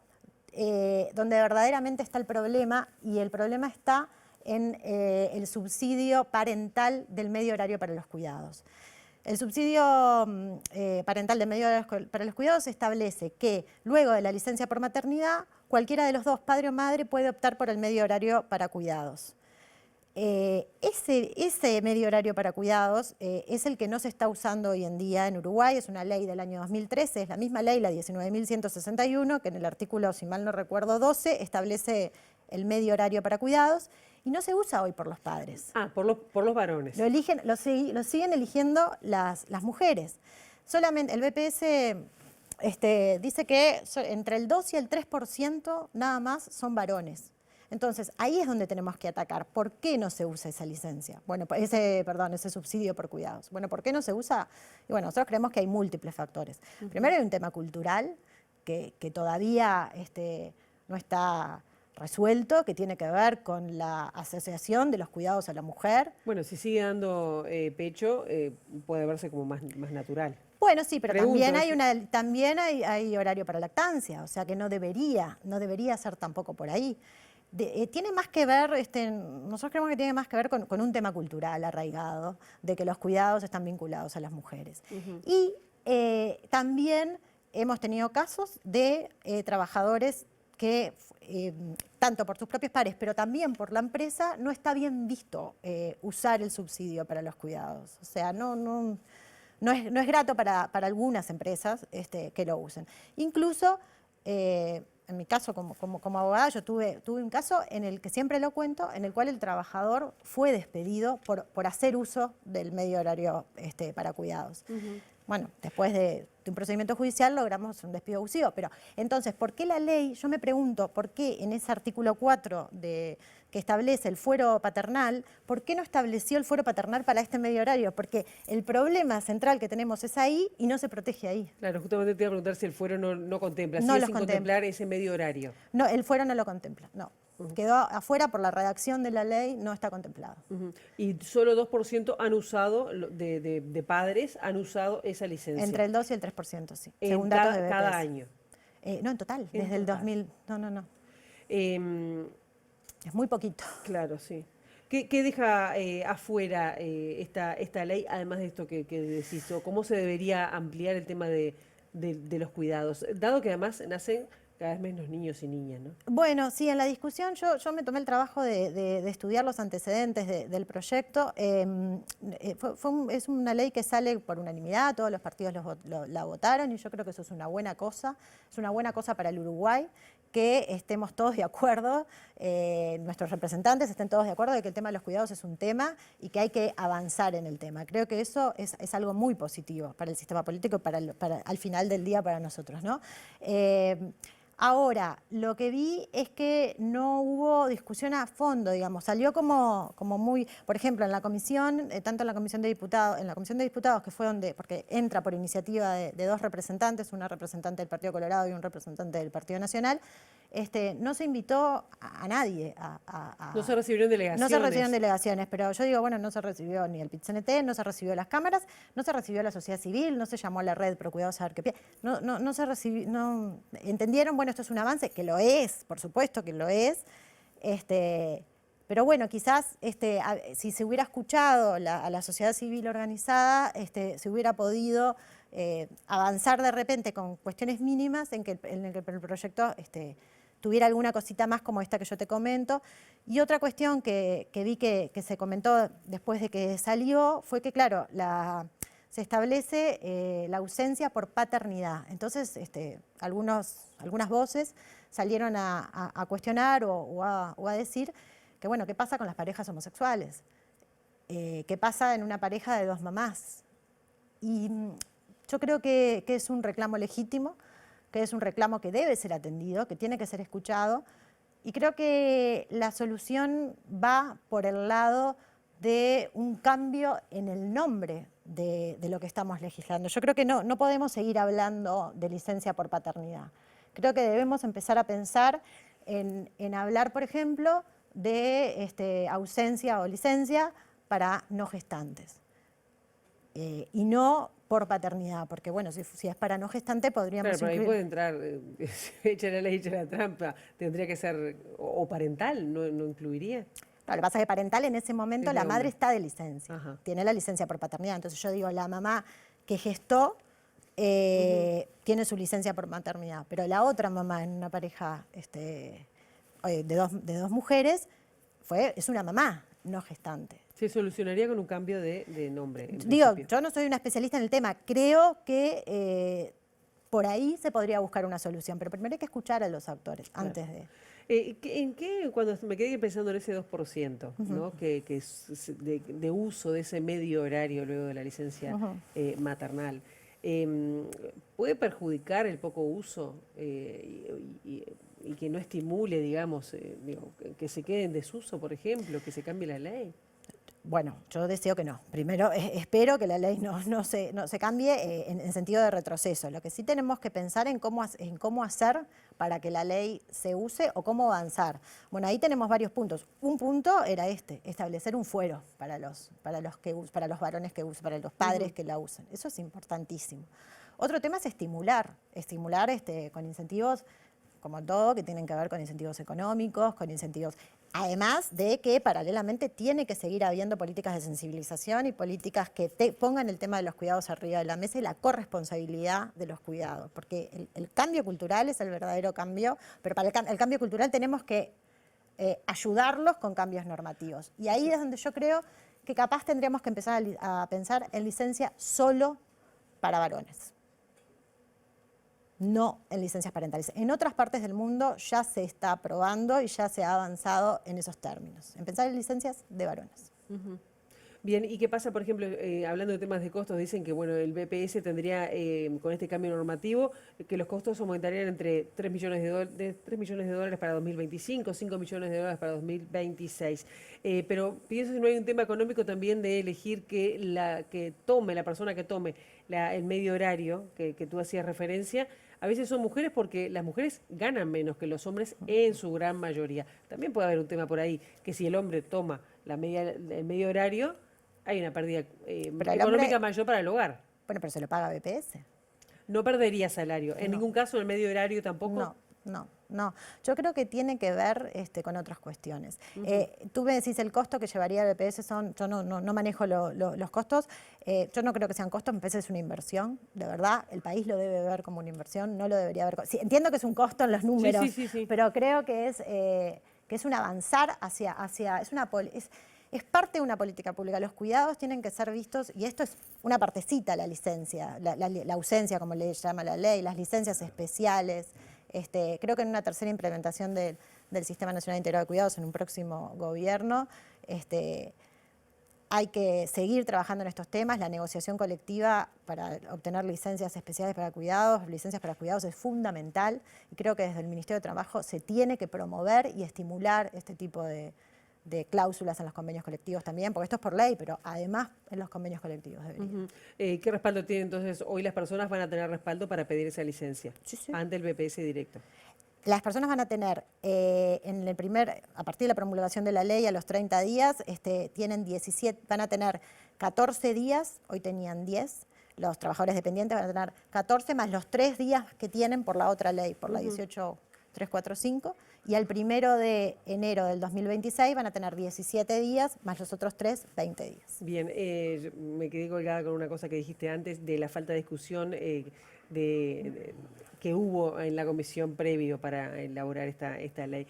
donde verdaderamente está el problema, y el problema está en el subsidio parental del medio horario para los cuidados. El subsidio parental de medio horario para los cuidados establece que luego de la licencia por maternidad, cualquiera de los dos, padre o madre, puede optar por el medio horario para cuidados. Ese medio horario para cuidados es el que no se está usando hoy en día en Uruguay. Es una ley del año 2013, es la misma ley, la 19.161, que en el artículo, si mal no recuerdo, 12, establece el medio horario para cuidados, y no se usa hoy por los padres. Ah, por los varones. Lo siguen eligiendo las mujeres. Solamente el BPS dice que entre el 2 y el 3% nada más son varones. Entonces, ahí es donde tenemos que atacar. ¿Por qué no se usa esa licencia? Bueno, ese subsidio por cuidados. Bueno, ¿por qué no se usa? Y bueno, nosotros creemos que hay múltiples factores. Primero hay un tema cultural que todavía no está resuelto, que tiene que ver con la asociación de los cuidados a la mujer. Bueno, si sigue dando pecho, puede verse como más natural. Bueno, sí, pero también hay horario para lactancia, o sea que no debería ser tampoco por ahí. Tiene más que ver, nosotros creemos que tiene más que ver con un tema cultural arraigado, de que los cuidados están vinculados a las mujeres. Y también hemos tenido casos de trabajadores que, tanto por sus propios pares, pero también por la empresa, no está bien visto usar el subsidio para los cuidados. O sea, no es grato para algunas empresas que lo usen. Incluso, en mi caso como abogada, yo tuve un caso en el que siempre lo cuento, en el cual el trabajador fue despedido por hacer uso del medio horario para cuidados. Bueno, después de un procedimiento judicial logramos un despido abusivo, pero entonces, ¿por qué la ley? Yo me pregunto, ¿por qué en ese artículo 4 que establece el fuero paternal, ¿por qué no estableció el fuero paternal para este medio horario? Porque el problema central que tenemos es ahí y no se protege ahí. Claro, justamente te iba a preguntar si el fuero no contempla, no sigue los sin contempla. contemplar ese medio horario. No, el fuero no lo contempla, no. Quedó afuera por la redacción de la ley, no está contemplado. Y solo 2% han usado, de padres, han usado esa licencia. Entre el 2 y el 3%, sí. Según datos de BPS. Cada año. No, en total, desde el 2000. No. Es muy poquito. Claro, sí. ¿Qué deja afuera esta ley, además de esto que decís? ¿O cómo se debería ampliar el tema de los cuidados? Dado que además nacen cada vez menos niños y niñas, ¿no? Bueno, sí, en la discusión yo me tomé el trabajo de estudiar los antecedentes del proyecto. Es una ley que sale por unanimidad, todos los partidos la votaron, y yo creo que eso es una buena cosa. Es una buena cosa para el Uruguay que estemos todos de acuerdo, nuestros representantes estén todos de acuerdo de que el tema de los cuidados es un tema y que hay que avanzar en el tema. Creo que eso es algo muy positivo para el sistema político y al final del día para nosotros, ¿no? Ahora, lo que vi es que no hubo discusión a fondo, digamos, salió como muy, por ejemplo, en la comisión, tanto en la comisión de diputados, que fue donde, porque entra por iniciativa de dos representantes, una representante del Partido Colorado y un representante del Partido Nacional, no se invitó a nadie no se recibieron delegaciones. No se recibieron delegaciones, pero yo digo, bueno, no se recibió ni el PIT-CNT, no se recibió las cámaras, no se recibió la sociedad civil, no se llamó a la red Pro Cuidados a ver qué no se recibió, no entendieron, bueno, esto es un avance, que lo es, por supuesto que lo es, pero bueno, quizás si se hubiera escuchado a la sociedad civil organizada, se hubiera podido avanzar de repente con cuestiones mínimas en que el proyecto tuviera alguna cosita más como esta que yo te comento. Y otra cuestión que vi que se comentó después de que salió fue que, claro, se establece la ausencia por paternidad. Entonces, algunas voces salieron a cuestionar o a decir que, bueno, ¿qué pasa con las parejas homosexuales? ¿Qué pasa en una pareja de dos mamás? Y yo creo que es un reclamo legítimo, que es un reclamo que debe ser atendido, que tiene que ser escuchado, y creo que la solución va por el lado de un cambio en el nombre de lo que estamos legislando. Yo creo que no podemos seguir hablando de licencia por paternidad. Creo que debemos empezar a pensar en hablar, por ejemplo, de ausencia o licencia para no gestantes. Y no por paternidad, porque bueno, si es para no gestante podríamos Claro, pero ahí incluir... puede entrar, echa la ley, echa la trampa, tendría que ser, o parental, ¿no incluiría? Claro, lo que pasa es que parental en ese momento Es la de madre hombre. está de licencia, tiene la licencia por paternidad, entonces yo digo, la mamá que gestó tiene su licencia por maternidad, pero la otra mamá en una pareja de dos mujeres es una mamá, no gestante. Se solucionaría con un cambio de nombre. Digo, yo no soy una especialista en el tema, creo que por ahí se podría buscar una solución, pero primero hay que escuchar a los actores antes de... ¿En qué, cuando me quedé pensando en ese 2%, ¿no? que es de uso de ese medio horario luego de la licencia maternal, ¿puede perjudicar el poco uso y que no estimule, digamos, que se quede en desuso, por ejemplo, que se cambie la ley? Bueno, yo deseo que no. Primero, espero que la ley no se cambie en sentido de retroceso. Lo que sí tenemos que pensar en cómo hacer para que la ley se use o cómo avanzar. Bueno, ahí tenemos varios puntos. Un punto era establecer un fuero para los varones que usen, para los padres que la usen. Eso es importantísimo. Otro tema es estimular con incentivos, como todo, que tienen que ver con incentivos económicos, con incentivos... Además de que paralelamente tiene que seguir habiendo políticas de sensibilización y políticas que pongan el tema de los cuidados arriba de la mesa y la corresponsabilidad de los cuidados, porque el cambio cultural es el verdadero cambio, pero para el cambio cultural tenemos que ayudarlos con cambios normativos. Y ahí es donde yo creo que capaz tendríamos que empezar a pensar en licencia solo para varones, no en licencias parentales. En otras partes del mundo ya se está aprobando y ya se ha avanzado en esos términos, en pensar en licencias de varones. Bien, ¿y qué pasa, por ejemplo, hablando de temas de costos? Dicen que bueno, el BPS tendría, con este cambio normativo, que los costos aumentarían entre 3 millones de dólares para 2025, 5 millones de dólares para 2026. Pero pienso si no hay un tema económico también de elegir que la persona que tome el medio horario que tú hacías referencia, a veces son mujeres porque las mujeres ganan menos que los hombres en su gran mayoría. También puede haber un tema por ahí, que si el hombre toma el medio horario, hay una pérdida económica mayor para el hogar. Bueno, pero se lo paga BPS. No perdería salario. En ningún caso el medio horario tampoco. No. Yo creo que tiene que ver con otras cuestiones. Tú me decís el costo que llevaría el BPS, yo no manejo los costos. Yo no creo que sean costos, me parece que es una inversión, de verdad. El país lo debe ver como una inversión, no lo debería ver... Sí, entiendo que es un costo en los números, sí. Pero creo que es un avanzar es parte de una política pública. Los cuidados tienen que ser vistos, y esto es una partecita, la licencia, la ausencia, como le llama la ley, las licencias especiales. Creo que en una tercera implementación del Sistema Nacional Integrado de Cuidados en un próximo gobierno, hay que seguir trabajando en estos temas. La negociación colectiva para obtener licencias especiales para cuidados, licencias para cuidados es fundamental, y creo que desde el Ministerio de Trabajo se tiene que promover y estimular este tipo de cláusulas en los convenios colectivos también, porque esto es por ley, pero además en los convenios colectivos debería. ¿Qué respaldo tienen entonces? Hoy las personas van a tener respaldo para pedir esa licencia ante el BPS directo. Las personas van a tener, a partir de la promulgación de la ley, a los 30 días, van a tener 14 días, hoy tenían 10, los trabajadores dependientes van a tener 14 más los 3 días que tienen por la otra ley, por la 18345, y al 1 de enero del 2026 van a tener 17 días más los otros 3, 20 días. Bien, me quedé colgada con una cosa que dijiste antes de la falta de discusión que hubo en la comisión previo para elaborar esta ley.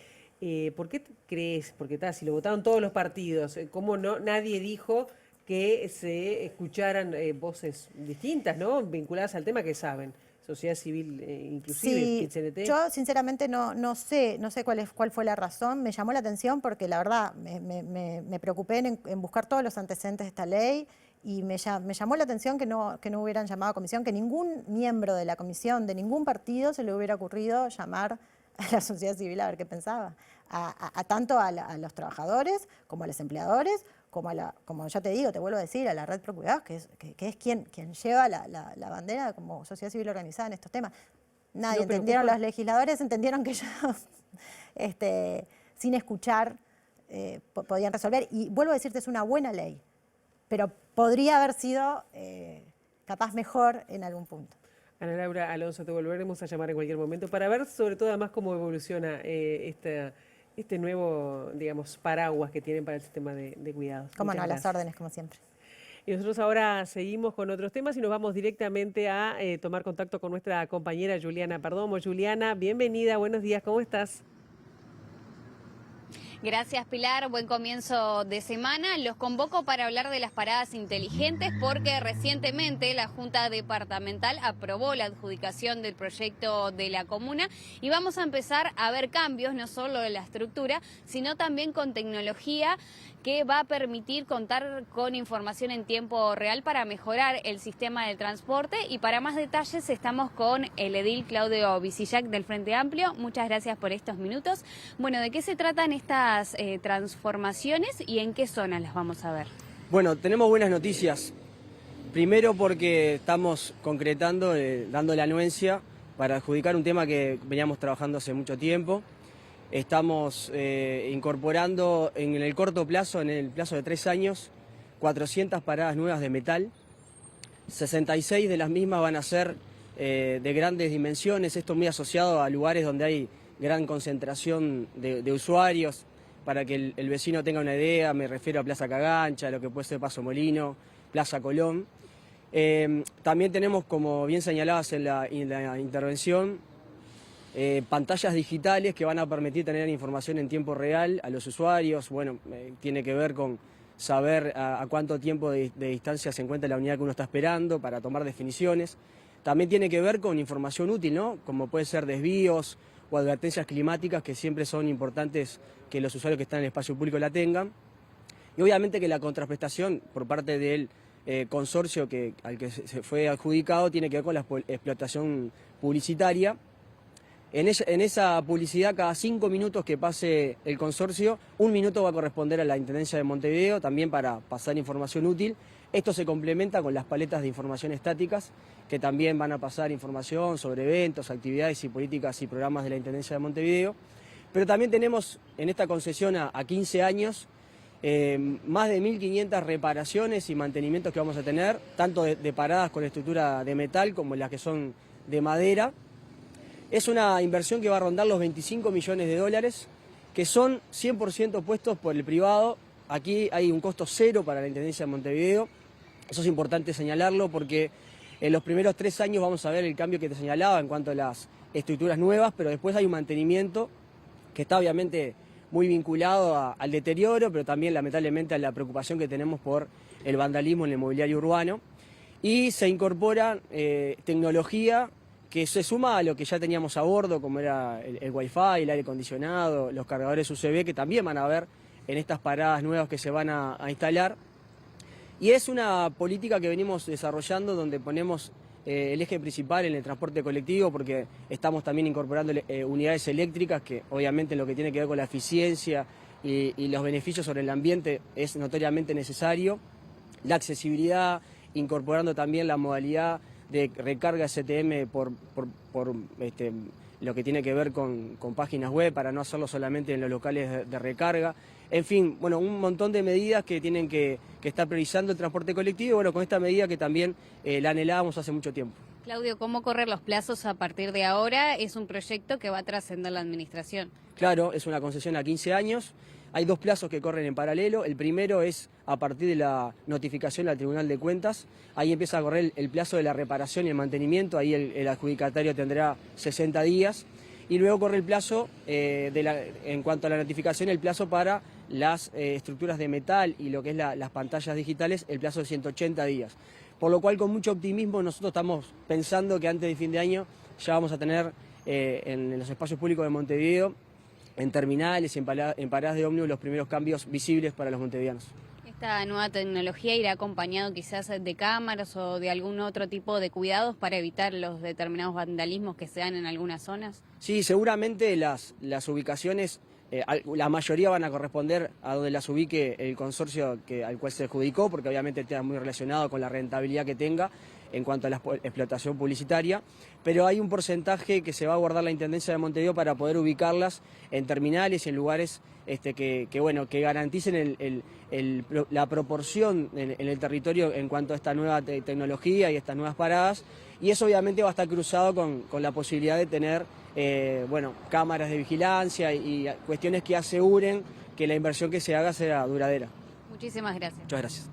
¿Por qué crees? Porque si lo votaron todos los partidos, ¿cómo nadie dijo que se escucharan voces distintas, ¿no? Vinculadas al tema que saben? sociedad civil inclusive, Sí, PIT-CNT. yo sinceramente no sé cuál fue la razón. Me llamó la atención porque la verdad me preocupé en buscar todos los antecedentes de esta ley y me llamó la atención que no hubieran llamado a comisión, que ningún miembro de la comisión, de ningún partido, se le hubiera ocurrido llamar a la sociedad civil a ver qué pensaba. Tanto a los trabajadores como a los empleadores, como ya te digo, te vuelvo a decir, a la red Procuidad, que es quien lleva la bandera como sociedad civil organizada en estos temas. Nadie entendieron, los legisladores entendieron que ellos, sin escuchar, podían resolver. Y vuelvo a decirte, es una buena ley, pero podría haber sido capaz mejor en algún punto. Ana Laura Alonso, te volveremos a llamar en cualquier momento para ver sobre todo además cómo evoluciona este nuevo, digamos, paraguas que tienen para el sistema de cuidados. Cómo no, a las gracias. órdenes, como siempre. Y nosotros ahora seguimos con otros temas y nos vamos directamente a tomar contacto con nuestra compañera Juliana Perdomo. Juliana, bienvenida, buenos días, ¿cómo estás? Gracias, Pilar. Buen comienzo de semana. Los convoco para hablar de las paradas inteligentes porque recientemente la Junta Departamental aprobó la adjudicación del proyecto de la comuna y vamos a empezar a ver cambios, no solo en la estructura, sino también con tecnología que va a permitir contar con información en tiempo real para mejorar el sistema de transporte. Y para más detalles estamos con el edil Claudio Visillac del Frente Amplio. Muchas gracias por estos minutos. Bueno, ¿de qué se tratan estas transformaciones y en qué zonas las vamos a ver? Bueno, tenemos buenas noticias. Primero porque estamos concretando, dando la anuencia para adjudicar un tema que veníamos trabajando hace mucho tiempo. Estamos incorporando en el corto plazo, en el plazo de 3 años, 400 paradas nuevas de metal. 66 de las mismas van a ser de grandes dimensiones, esto muy asociado a lugares donde hay gran concentración de usuarios. Para que el vecino tenga una idea, me refiero a Plaza Cagancha, lo que puede ser Paso Molino, Plaza Colón. También tenemos, como bien señalabas en la intervención, pantallas digitales que van a permitir tener información en tiempo real a los usuarios. Bueno, tiene que ver con saber a cuánto tiempo de distancia se encuentra la unidad que uno está esperando para tomar definiciones. También tiene que ver con información útil, ¿no? Como puede ser desvíos o advertencias climáticas, que siempre son importantes que los usuarios que están en el espacio público la tengan. Y obviamente que la contraprestación por parte del consorcio al que se fue adjudicado tiene que ver con la explotación publicitaria. En esa publicidad, cada 5 minutos que pase el consorcio, 1 minuto va a corresponder a la Intendencia de Montevideo, también para pasar información útil. Esto se complementa con las paletas de información estáticas, que también van a pasar información sobre eventos, actividades y políticas y programas de la Intendencia de Montevideo. Pero también tenemos en esta concesión a 15 años más de 1.500 reparaciones y mantenimientos que vamos a tener, tanto de paradas con estructura de metal como las que son de madera. Es una inversión que va a rondar los 25 millones de dólares, que son 100% puestos por el privado. Aquí hay un costo cero para la Intendencia de Montevideo. Eso es importante señalarlo porque en los primeros 3 años vamos a ver el cambio que te señalaba en cuanto a las estructuras nuevas, pero después hay un mantenimiento que está obviamente muy vinculado al deterioro, pero también lamentablemente a la preocupación que tenemos por el vandalismo en el mobiliario urbano. Y se incorpora tecnología que se suma a lo que ya teníamos a bordo, como era el Wi-Fi, el aire acondicionado, los cargadores USB, que también van a ver en estas paradas nuevas que se van a instalar. Y es una política que venimos desarrollando donde ponemos el eje principal en el transporte colectivo, porque estamos también incorporando unidades eléctricas, que obviamente lo que tiene que ver con la eficiencia y los beneficios sobre el ambiente es notoriamente necesario. La accesibilidad, incorporando también la modalidad de recarga STM por lo que tiene que ver con páginas web, para no hacerlo solamente en los locales de recarga. En fin, bueno, un montón de medidas que tienen que estar priorizando el transporte colectivo, bueno, con esta medida que también la anhelábamos hace mucho tiempo. Claudio, ¿cómo correr los plazos a partir de ahora? Es un proyecto que va a trascender la administración. Claro, es una concesión a 15 años. Hay 2 plazos que corren en paralelo. El primero es a partir de la notificación al Tribunal de Cuentas. Ahí empieza a correr el plazo de la reparación y el mantenimiento. Ahí el adjudicatario tendrá 60 días. Y luego corre el plazo, en cuanto a la notificación, el plazo para las estructuras de metal y lo que es las pantallas digitales, el plazo de 180 días. por lo cual con mucho optimismo nosotros estamos pensando que antes de fin de año ya vamos a tener en los espacios públicos de Montevideo, en terminales, en paradas de ómnibus, los primeros cambios visibles para los montevideanos. ¿Esta nueva tecnología irá acompañado quizás de cámaras o de algún otro tipo de cuidados para evitar los determinados vandalismos que se dan en algunas zonas? Sí, seguramente las ubicaciones, la mayoría van a corresponder a donde las ubique el consorcio al cual se adjudicó, porque obviamente está muy relacionado con la rentabilidad que tenga en cuanto a la explotación publicitaria, pero hay un porcentaje que se va a guardar la Intendencia de Montevideo para poder ubicarlas en terminales y en lugares que garanticen la proporción en el territorio en cuanto a esta nueva tecnología y estas nuevas paradas, y eso obviamente va a estar cruzado con la posibilidad de tener cámaras de vigilancia y cuestiones que aseguren que la inversión que se haga sea duradera. Muchísimas gracias. Muchas gracias.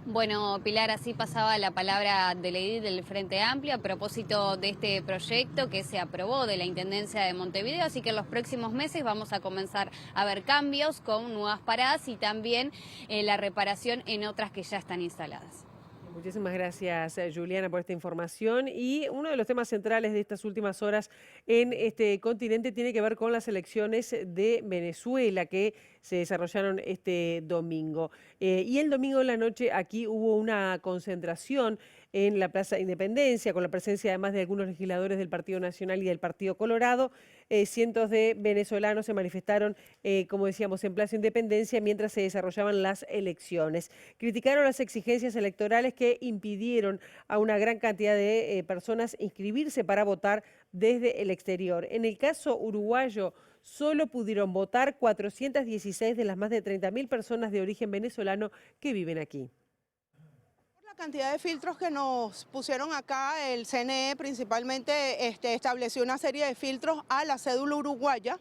Bueno, Pilar, así pasaba la palabra del edil del Frente Amplio a propósito de este proyecto que se aprobó de la Intendencia de Montevideo, así que en los próximos meses vamos a comenzar a ver cambios con nuevas paradas y también la reparación en otras que ya están instaladas. Muchísimas gracias, Juliana, por esta información. Y uno de los temas centrales de estas últimas horas en este continente tiene que ver con las elecciones de Venezuela que se desarrollaron este domingo. Y el domingo en la noche aquí hubo una concentración en la Plaza Independencia, con la presencia además de algunos legisladores del Partido Nacional y del Partido Colorado. Cientos de venezolanos se manifestaron, como decíamos, en Plaza Independencia mientras se desarrollaban las elecciones. Criticaron las exigencias electorales que impidieron a una gran cantidad de personas inscribirse para votar desde el exterior. En el caso uruguayo, solo pudieron votar 416 de las más de 30.000 personas de origen venezolano que viven aquí. La cantidad de filtros que nos pusieron acá, el CNE principalmente estableció una serie de filtros a la cédula uruguaya,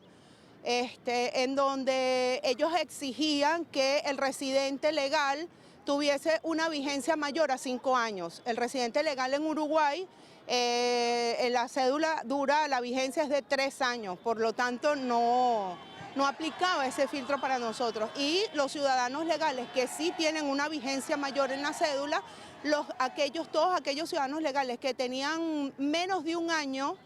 en donde ellos exigían que el residente legal tuviese una vigencia mayor a 5 años. El residente legal en Uruguay, la cédula la vigencia es de 3 años, por lo tanto no aplicaba ese filtro para nosotros. Y los ciudadanos legales que sí tienen una vigencia mayor en la cédula, todos aquellos ciudadanos legales que tenían menos de 1 año,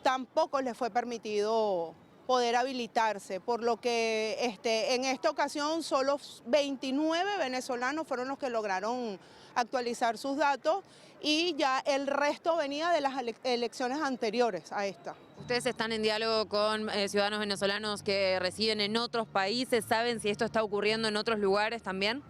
tampoco les fue permitido poder habilitarse, por lo que en esta ocasión solo 29 venezolanos fueron los que lograron actualizar sus datos y ya el resto venía de las elecciones anteriores a esta. Ustedes están en diálogo con ciudadanos venezolanos que residen en otros países, ¿saben si esto está ocurriendo en otros lugares también?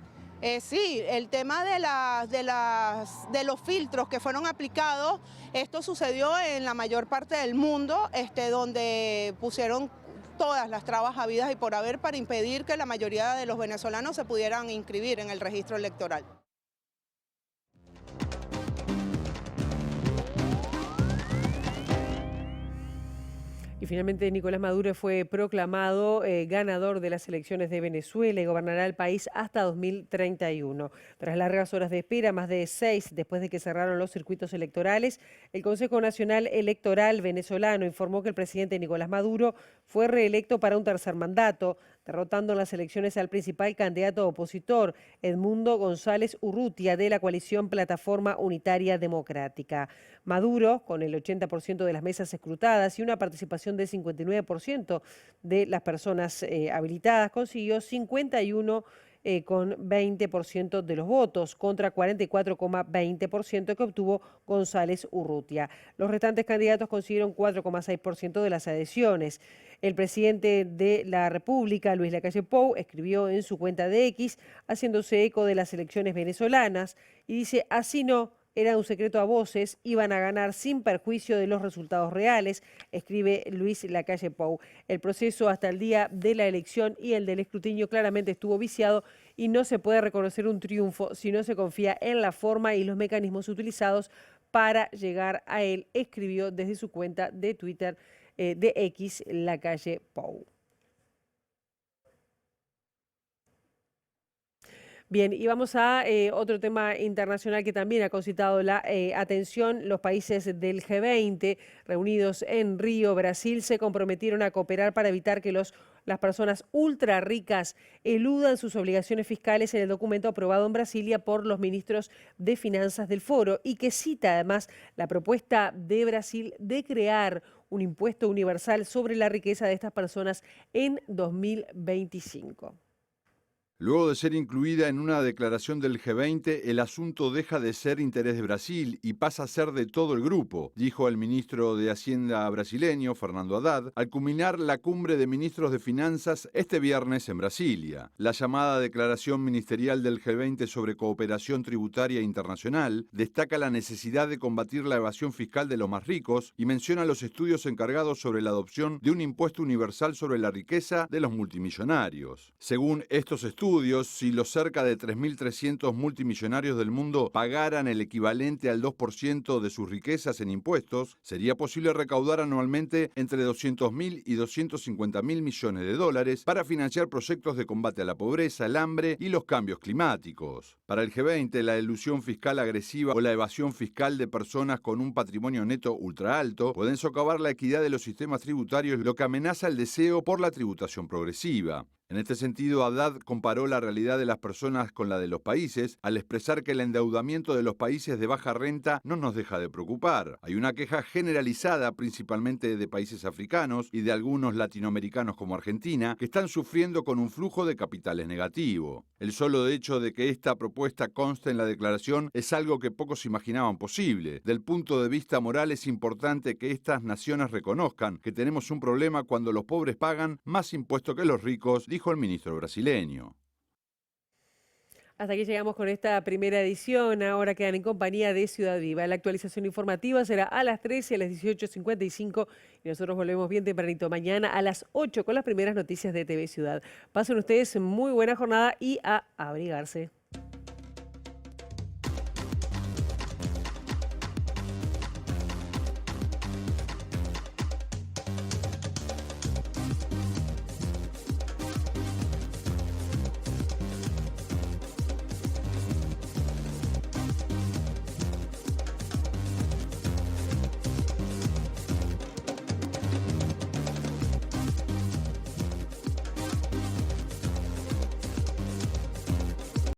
Sí, el tema de los filtros que fueron aplicados, esto sucedió en la mayor parte del mundo, donde pusieron todas las trabas habidas y por haber para impedir que la mayoría de los venezolanos se pudieran inscribir en el registro electoral. Y finalmente Nicolás Maduro fue proclamado ganador de las elecciones de Venezuela y gobernará el país hasta 2031. Tras largas horas de espera, más de 6 después de que cerraron los circuitos electorales, el Consejo Nacional Electoral venezolano informó que el presidente Nicolás Maduro fue reelecto para un tercer mandato, derrotando en las elecciones al principal candidato opositor, Edmundo González Urrutia, de la coalición Plataforma Unitaria Democrática. Maduro, con el 80% de las mesas escrutadas y una participación del 59% de las personas habilitadas, consiguió 51 con 20% de los votos, contra 44,20% que obtuvo González Urrutia. Los restantes candidatos consiguieron 4,6% de las adhesiones. El presidente de la República, Luis Lacalle Pou, escribió en su cuenta de X, haciéndose eco de las elecciones venezolanas, y dice: así no, era un secreto a voces, iban a ganar sin perjuicio de los resultados reales, escribe Luis Lacalle Pou. El proceso hasta el día de la elección y el del escrutinio claramente estuvo viciado y no se puede reconocer un triunfo si no se confía en la forma y los mecanismos utilizados para llegar a él, escribió desde su cuenta de Twitter de X Lacalle Pou. Bien, y vamos a otro tema internacional que también ha concitado la atención. Los países del G20, reunidos en Río, Brasil, se comprometieron a cooperar para evitar que las personas ultra ricas eludan sus obligaciones fiscales en el documento aprobado en Brasilia por los ministros de Finanzas del Foro y que cita además la propuesta de Brasil de crear un impuesto universal sobre la riqueza de estas personas en 2025. Luego de ser incluida en una declaración del G20, el asunto deja de ser interés de Brasil y pasa a ser de todo el grupo, dijo el ministro de Hacienda brasileño, Fernando Haddad, al culminar la cumbre de ministros de Finanzas este viernes en Brasilia. La llamada declaración ministerial del G20 sobre cooperación tributaria internacional destaca la necesidad de combatir la evasión fiscal de los más ricos y menciona los estudios encargados sobre la adopción de un impuesto universal sobre la riqueza de los multimillonarios. Según estos estudios, si los cerca de 3.300 multimillonarios del mundo pagaran el equivalente al 2% de sus riquezas en impuestos, sería posible recaudar anualmente entre 200.000 y 250.000 millones de dólares para financiar proyectos de combate a la pobreza, el hambre y los cambios climáticos. Para el G20, la elusión fiscal agresiva o la evasión fiscal de personas con un patrimonio neto ultra alto pueden socavar la equidad de los sistemas tributarios, lo que amenaza el deseo por la tributación progresiva. En este sentido, Haddad comparó la realidad de las personas con la de los países al expresar que el endeudamiento de los países de baja renta no nos deja de preocupar. Hay una queja generalizada, principalmente de países africanos y de algunos latinoamericanos como Argentina, que están sufriendo con un flujo de capitales negativo. El solo hecho de que esta propuesta conste en la declaración es algo que pocos imaginaban posible. Del punto de vista moral es importante que estas naciones reconozcan que tenemos un problema cuando los pobres pagan más impuestos que los ricos, dijo el ministro brasileño. Hasta aquí llegamos con esta primera edición. Ahora quedan en compañía de Ciudad Viva. La actualización informativa será a las 13, a las 18:55 y nosotros volvemos bien tempranito mañana a las 8 con las primeras noticias de TV Ciudad. Pasen ustedes muy buena jornada y a abrigarse.